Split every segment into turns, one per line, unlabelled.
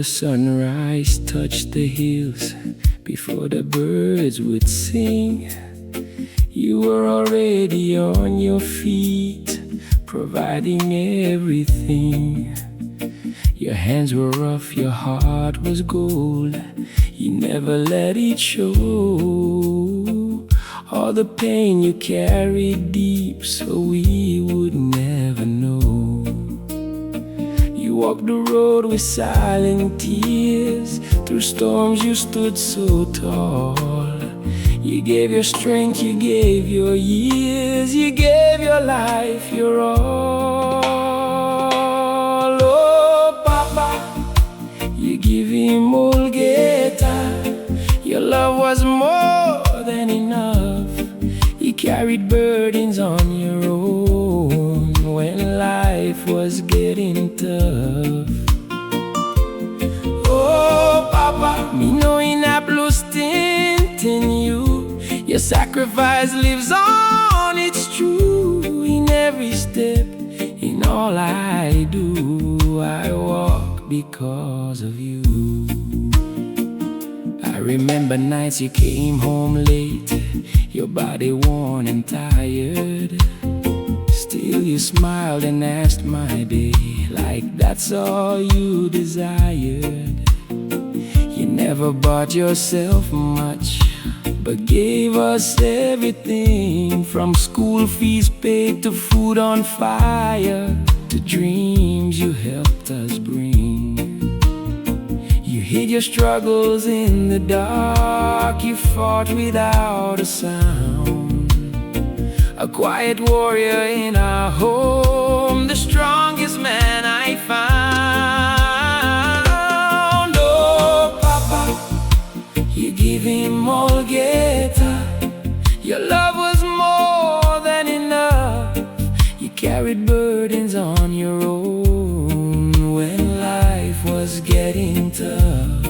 the sunrise touched the hills, before the birds would sing, you were already on your feet, providing everything. Your hands were rough, your heart was gold. You never let it show. All the pain you carried deep, so we would never know. You walked the road with silent tears. Through storms you stood so tall. You gave your strength, you gave your years, you gave your life, your all. Oh, Papa, you give him all guitar. Your love was more than enough. You carried burdens on your own when life was getting tough. Oh, Papa, me knowing I lost in you. Your sacrifice lives on, it's true. In every step, in all I do, I walk because of you. I remember nights you came home late, your body worn and tired. Still you smiled and asked my day, like that's all you desired. You never bought yourself much, but gave us everything, from school fees paid to food on fire, to dreams you helped us bring. You hid your struggles in the dark, you fought without a sound. A quiet warrior in our home, the strongest man I found. Oh, Papa, you give him all guitar. Your love was more than enough. You carried burdens on your own when life was getting tough.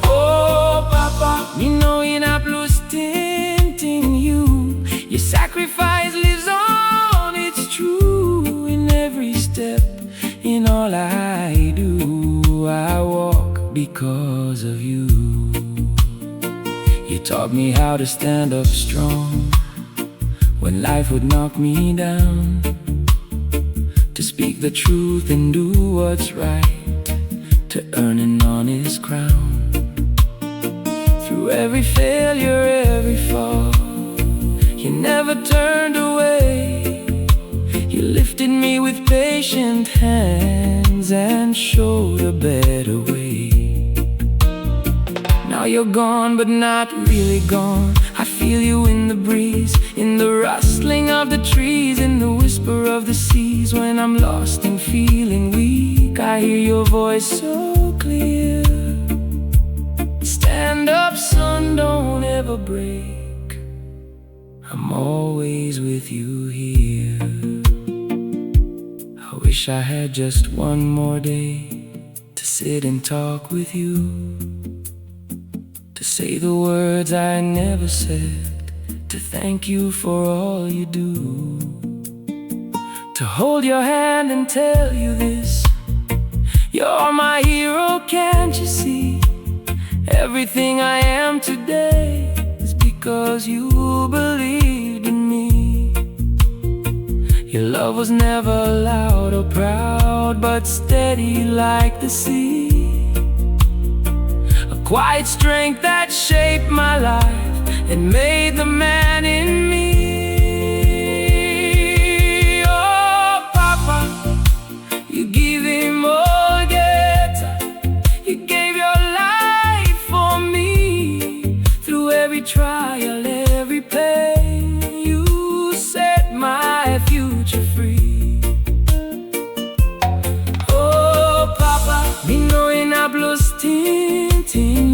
Oh, Papa, me knowing I've lost in you. Your sacrifice lives on, it's true. In every step, in all I do, I walk because of you. You taught me how to stand up strong when life would knock me down, to speak the truth and do what's right, to earn an honest crown. Through every failure, every fall, you never turned away. You lifted me with patient hands and showed a better way. Now you're gone, but not really gone. I feel you in the breeze, in the rustling of the trees, in the whisper of the seas. When I'm lost and feeling weak, I hear your voice so clear. Stand up, son, don't ever break. I'm always with you here. I wish I had just one more day to sit and talk with you, to say the words I never said, to thank you for all you do, to hold your hand and tell you this: you're my hero, can't you see? Everything I am today is because you believed in me. Your love was never loud or proud, but steady like the sea. A quiet strength that shaped my life and made the man in me. Oh, Papa, you give him all guitar. You gave your life for me. Through every trial, every pain, you set my future free. Oh, Papa, me knowing I've lost in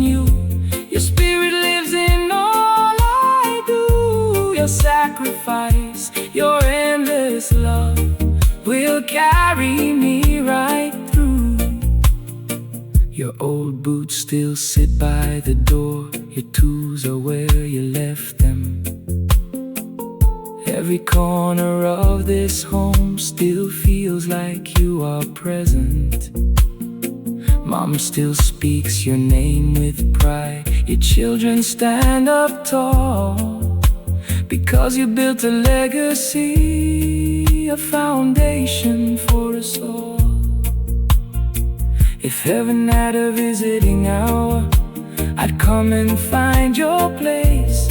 you. Your spirit lives in all I do. Your sacrifice, your endless love will carry me right through. Your old boots still sit by the door. Your tools are where you left them. Every corner of this home still feels like you are present. Mom still speaks your name with pride. Your children stand up tall, because you built a legacy, a foundation for us all. If heaven had a visiting hour, I'd come and find your place,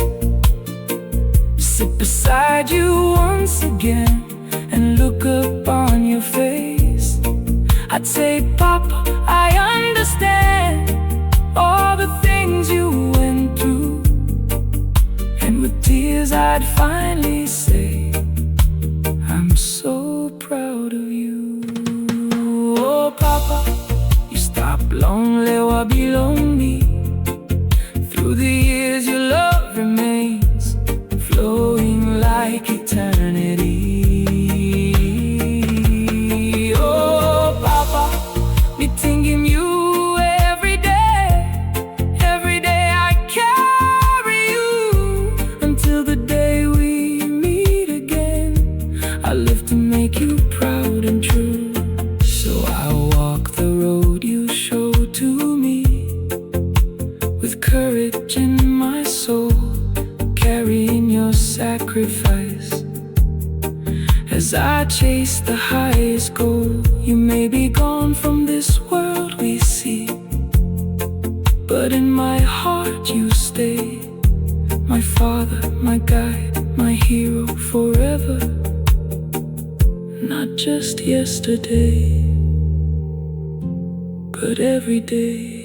sit beside you once again, and look upon your face. I'd say, Papa, I understand all the things you went through. And with tears I'd finally say, I'm so proud of you. Oh, Papa, you stopped lonely while below me. Through the years your love remains, flowing like eternity. Oh, Papa, me thinking you every day I carry you, until the day we meet again. I live to make you proud and true. So I walk the road you show to me, with courage in my soul, carrying your sacrifice. As I chase the highest goal, you may be gone from this world we see, but in my heart you stay, my father, my guide, my hero forever. Not just yesterday, but every day.